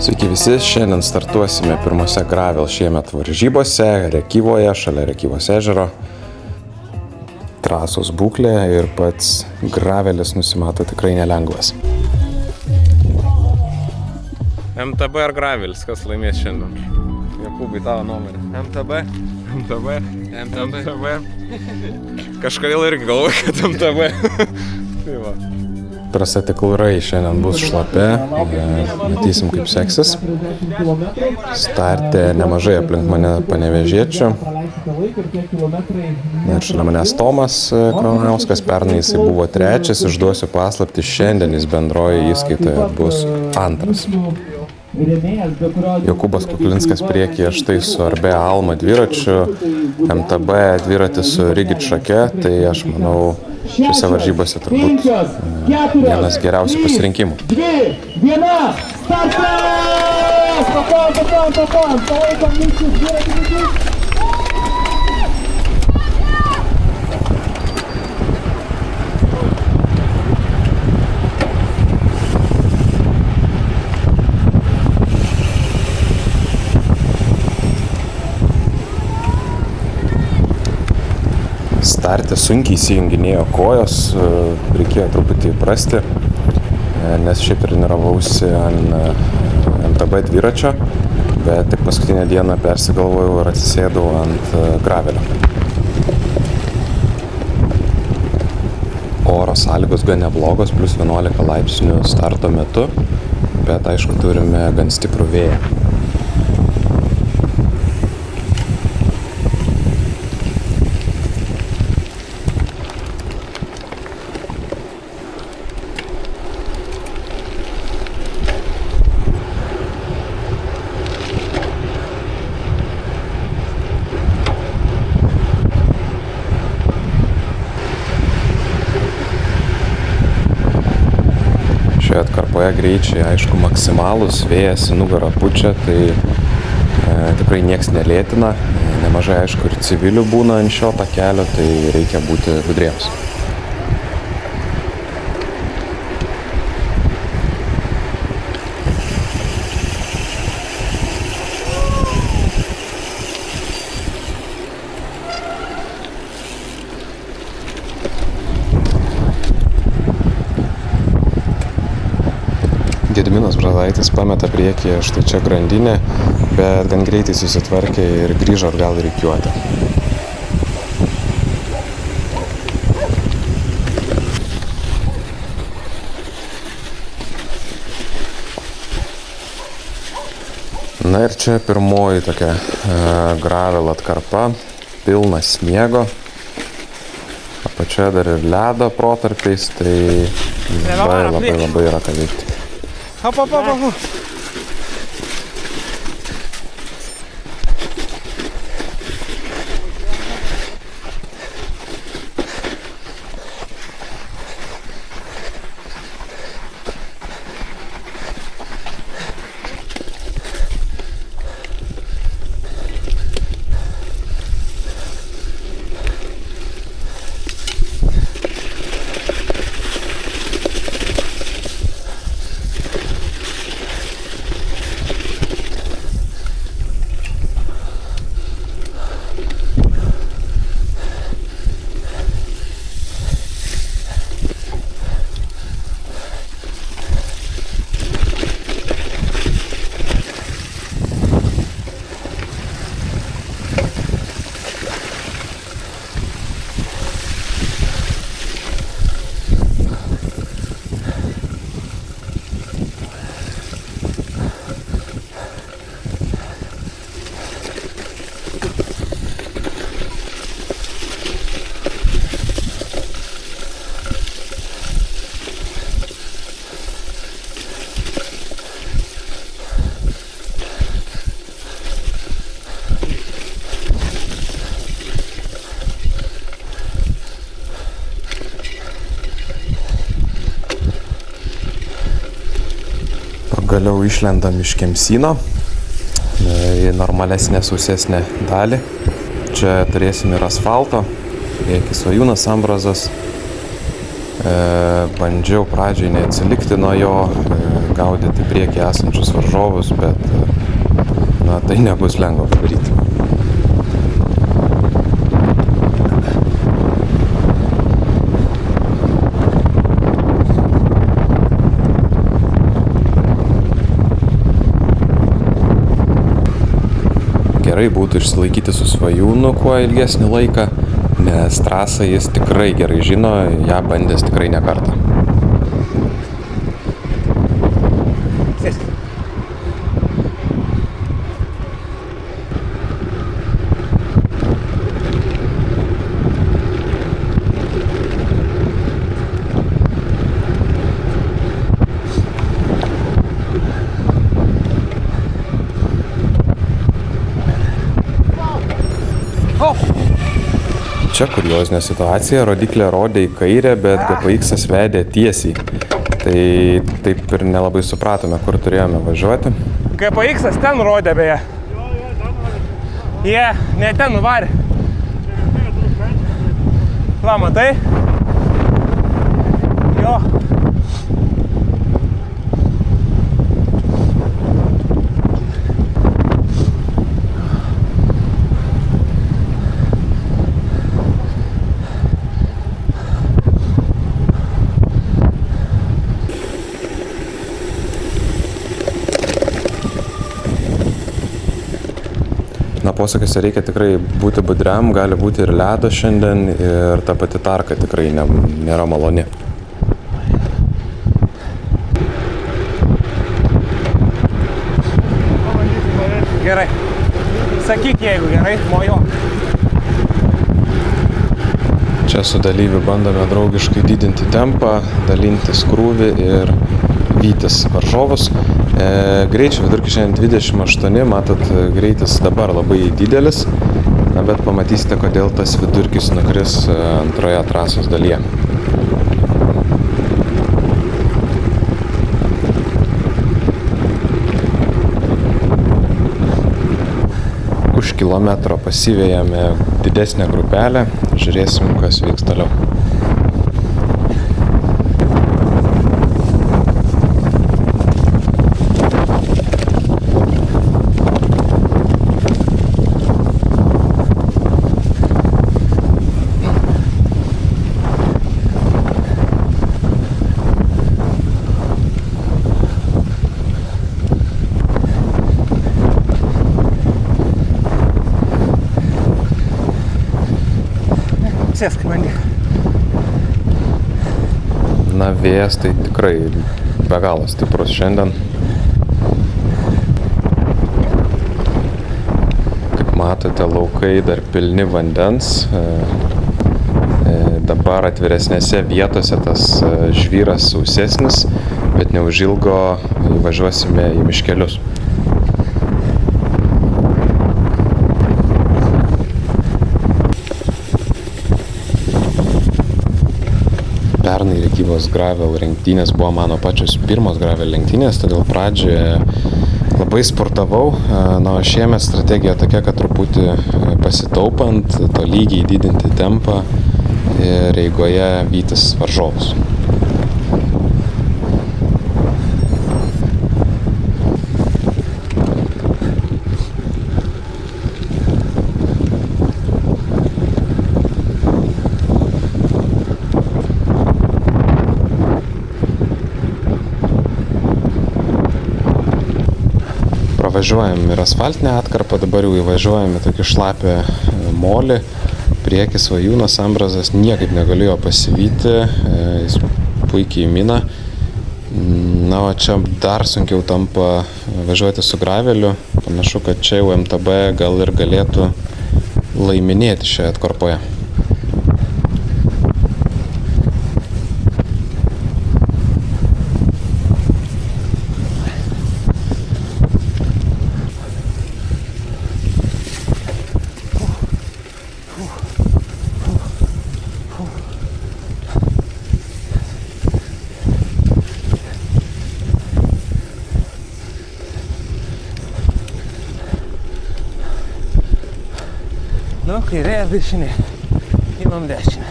Sveiki visi, šiandien startuosime pirmose Gravel šiemet varžybose Rekyvoje, šalia Rekyvos ežero. Trasos būklė ir pats Gravelis nusimato tikrai nelengvas. MTB ar Gravelis, kas laimės šiandien? Jakūbai, tavo nuomonė. MTB. MTB? MTB. Kažkodėl irgi galvoju, kad MTB. Tai va. Trasa tikrai šiandien bus šlapia, matysim kaip seksis. Starte nemažai aplink mane panevėžiečių. Ir šalia manęs Tomas Kronauskas, pernai jisai buvo trečias, išduosiu paslaptį, šiandien jis bendroje įskaitoje bus antras. Jokūbas Kuklinskas priekyje štai su RB Alma dviračiu, MTB dviratis su Rigid šake, tai aš manau šiose varžybose turbūt vienas geriausių pasirinkimų. 2, 1, startas! Palaikom minčius dviratininkus. Starte sunkiai įsijunginėjo kojos, reikėjo truputį įprasti, nes šiaip treniravausi ant MTB dviračio, bet tik paskutinę dieną persigalvojau ir atsisėdau ant gravelio. Oro sąlygos gan neblogos, plus 11 laipsnių starto metu, bet aišku turime gan stiprų vėją. Atkarpoje greičiai, aišku, maksimalus, vėjas į nugarą pučia, tai tikrai nieks nelėtina. Nemažai, aišku, ir civilių būna ant šio takelio, tai reikia būti budriems. Gediminas Brazaitis pameta priekyje štai čia grandinę, bet gan greitai susitvarkė ir grįžo atgal į rikiuotę. Na ir čia pirmoji tokia gravel atkarpa, pilna sniego. Apačioje dar ir ledo protarpiais, tai labai yra ką veikti. Hop. Pagaliau išlendam iš Kemsyno į normalesnę, sausesnę dalį. Čia turėsim ir asfalto, priekis Svajūnas Ambrazas. Bandžiau pradžiai neatsilikti nuo jo, gaudyti priekį esančius varžovus, bet tai nebus lengva padaryti. Gerai būtų išsilaikyti su Svajūnu kuo ilgesnį laiką, nes trasą jis tikrai gerai žino, ją bandęs tikrai ne kartą. Čia kuriozinė situacija, rodiklė rodė į kairę, bet GPX vedė tiesiai. Tai taip ir nelabai supratome, kur turėjome važiuoti. GPX ten rodė beje. Jie ne ten nuvarė. Va, matai? Jo. Posakiuose reikia tikrai būti budriam, gali būti ir ledo šiandien, ir ta pati tarka tikrai nėra maloni. Gerai. Sakyk, jeigu gerai, mojo. Čia su dalyviu bandome draugiškai didinti tempą, dalintis krūvį ir vytis varžovus. Greičio vidurkis šiandien 28, matot, greitis dabar labai didelis, bet pamatysite, kodėl tas vidurkis nukris antroje trasos dalyje. Už kilometro pasivejame didesnę grupelę, žiūrėsim, kas vyks toliau. Sėsk, bandyk. Na, vėjas tai tikrai be galo stiprus šiandien. Kaip matote, laukai dar pilni vandens. Dabar atviresnėse vietose tas žvyras sausesnis, bet neužilgo važiuosime į miškelius. Pernai Rėkyvos gravel lenktynės buvo mano pačios pirmos gravel lenktynės, todėl pradžioje labai sportavau. Na, o šiemet strategija tokia, kad truputį pasitaupant, tolygiai didinti tempą ir eigoje vytis varžovus. Važiuojam ir asfaltinę atkarpą, dabar jau įvažiuojam į tokį šlapę molį. Priekis Svajūnas Ambrazas niekaip negalėjo pasivyti, jis puikiai mina. Na, o čia dar sunkiau tampa važiuoti su graveliu. Panašu, kad čia jau MTB gal ir galėtų laiminėti šioje atkarpoje. Nu, kairė ar dešinė? Imam dešinę.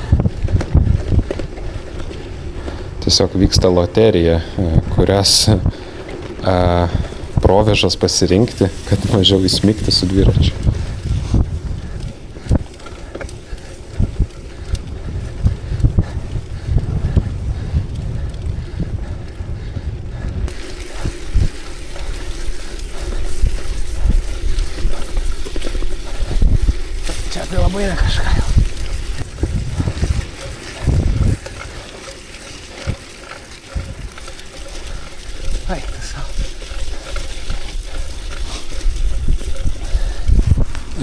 Tiesiog vyksta loterija, kurias provėžas pasirinkti, kad mažiau įsmigti su dviračiu. Čia tai labai ne kažką jau.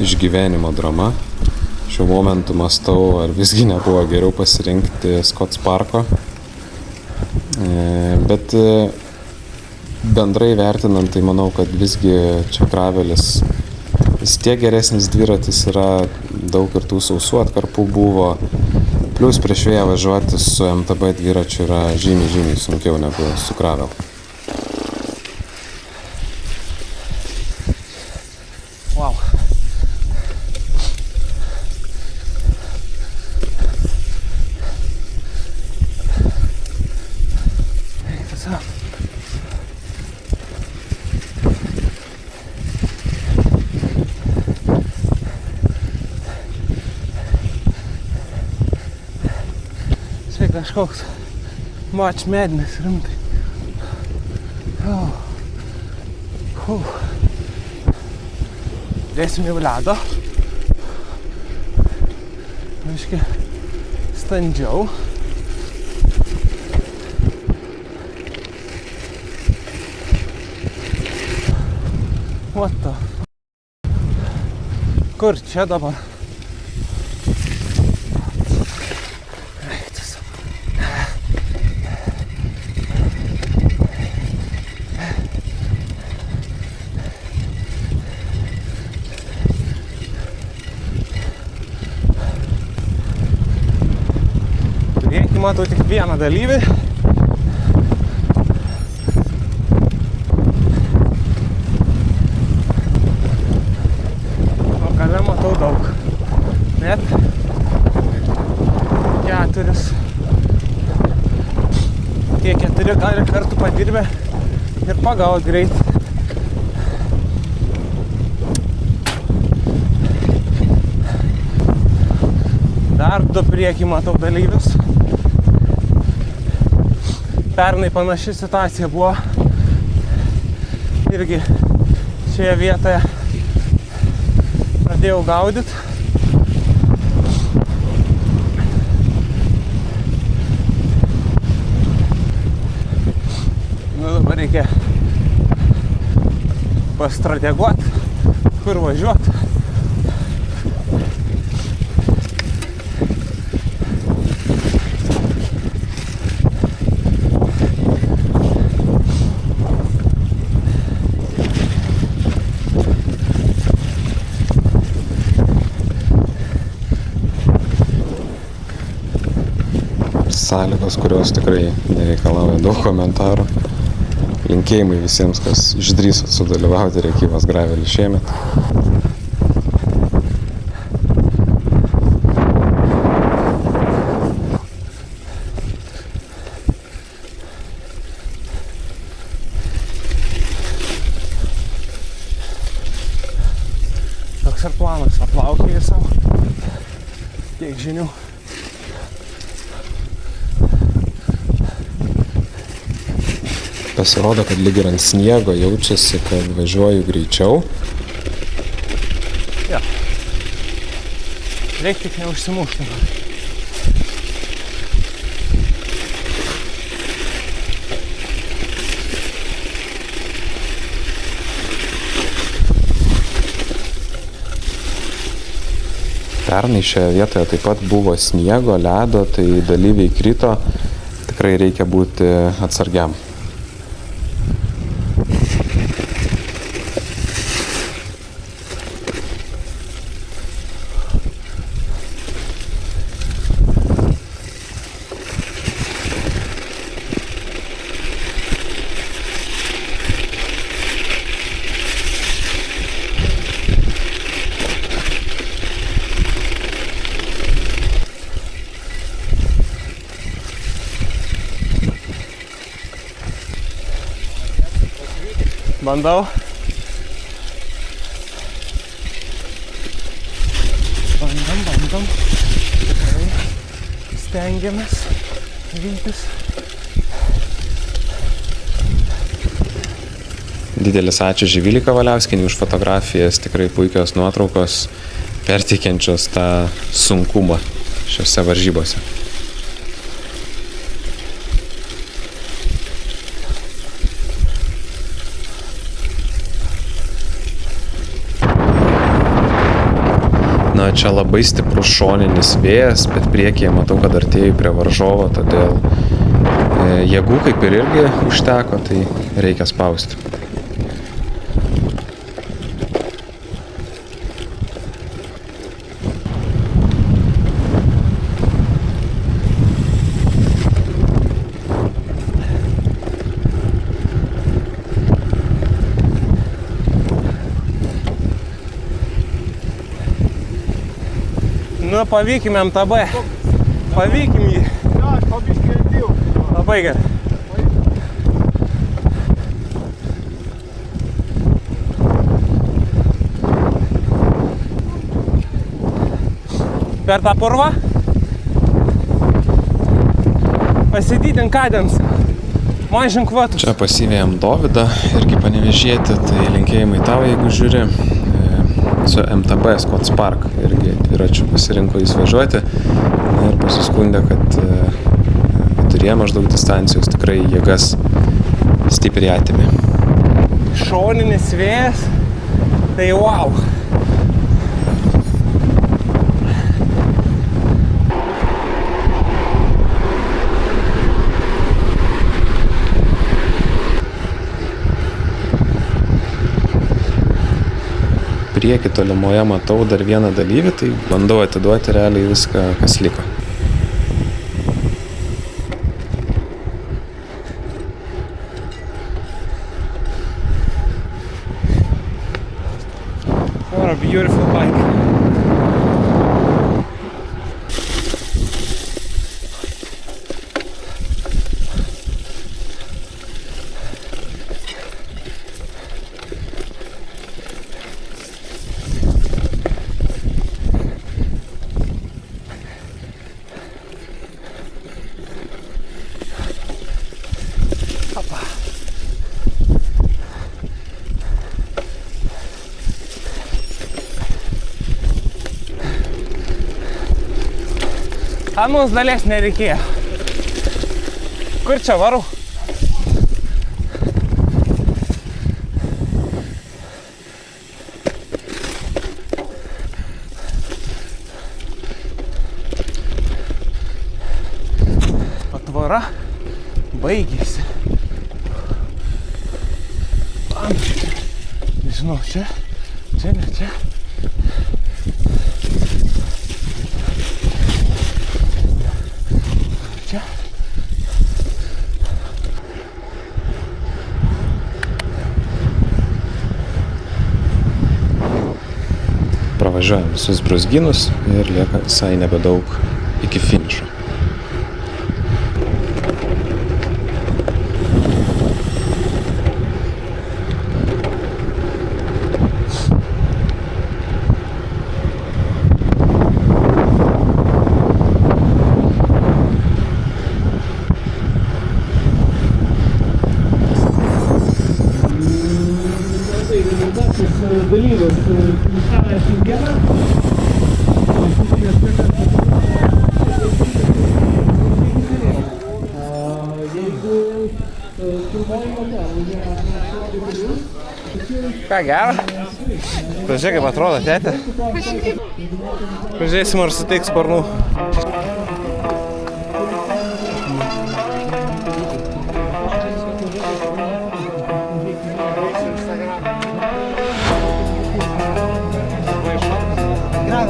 Išgyvenimo drama. Šiuo momentu mąstau, ar visgi nebuvo geriau pasirinkti Scots Parko. Bet bendrai vertinant, tai manau, kad visgi čia Gravelis vis tiek geresnis dviratis yra, daug ir tų sausų atkarpų buvo. Plius prieš vėją važiuoti su MTB dviračiu yra žymiai sunkiau negu su Gravel. Wow. Čia kažkoks March Madness rimtai. Dėsim jau ledo. Aiškiai, standžiau. What the? Kur čia dabar? Matau tik vieną dalyvį. O gale matau daug. Net 4. Tie 4 gali kartu padirbę ir pagaut greit. Dar 2 priekį matau dalyvius. Pernai panaši situacija buvo irgi šioje vietoje pradėjau gaudyt. Nu dabar reikia pastrateguot, kur važiuot. Sąlygos, kurios tikrai nereikalauja daug komentarų. Linkėjimai visiems, kas išdrįso sudalyvauti Rėkyvos Gravelį šiemet. Toks ir planas, aplaukė į savo. Tiek žinių. Pasirodo, kad lyg ir ant sniego jaučiasi, kad važiuoju greičiau. Ja. Reikia tik neužsimušti. Pernai šioje vietoje taip pat buvo sniego, ledo, tai dalyviai krito. Tikrai reikia būti atsargiam. Bandau. Bandom. Tikrai stengiamės vytis. Didelis ačiū Živilei Kavaliauskienei už fotografijas, tikrai puikios nuotraukos, perteikiančios tą sunkumą šiose varžybose. Na, čia labai stiprus šoninis vėjas, bet priekyje matau, kad artėju prie varžovo, todėl jėgų kaip ir irgi užteko, tai reikia spausti. Nu, pavykim MTB. Pavykim jį. Ja, aš pabiškai atėjau. Labai gerai. Per tą purvą pasidydink kadensą. Mažink kvatus. Čia pasivėjom Dovydą, irgi panevėžietį, tai linkėjimai tau, jeigu žiūri. Su MTB Scots Park irgi dviračiu pasirinko jis važiuoti ir pasiskundė, kad viduryje maždaug distancijos tikrai jėgas stipriai atėmė. Šoninis vėjas, tai wow. Priekį tolimoje matau dar vieną dalyvį, tai bandau atiduoti realiai viską, kas liko. What a beautiful bike. Anos dalies nereikėjo. Kur čia varau? Patvara baigėsi. Nežinau, čia, ne čia. Pravažiuojam visus brūzgynus ir lieka visai nebedaug iki finišo. Dalyvius finišavę šiandieną. Jeigu Ką gero? Pažiūrėk, kaip atrodo tetė. Pažiūrėsim, ar suteiks sparnų.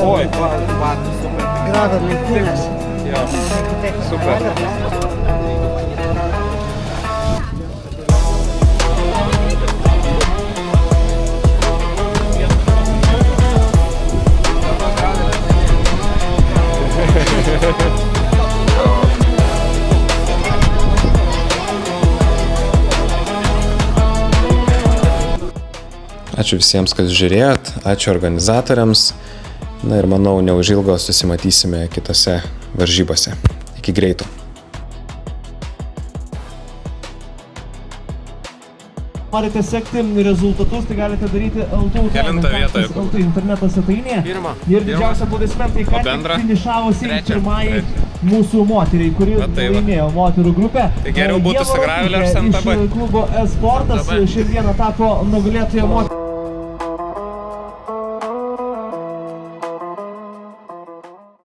Oi, super. grado lenktynės. Jo, super. Ačiū visiems, kas žiūrėjot, ačiū organizatoriams. Na ir manau, neužilgo susimatysime kitose varžybose. Iki greito. Norite sekti rezultatus, tai galite daryti Kelintą vietą, LT interneto svetainėje. Pirmą. Ir didžiausia aplodismentai, ką bendrą? finišavusiai Trečią. pirmai mūsų moteriai, kuri Va tai va. laimėjo moterų grupę. Tai geriau būtų Ieva su Gravelė ar Rodytė su MTB? Iš klubo Esportas MTB. šiandieną tapo nugalėtoja moterų.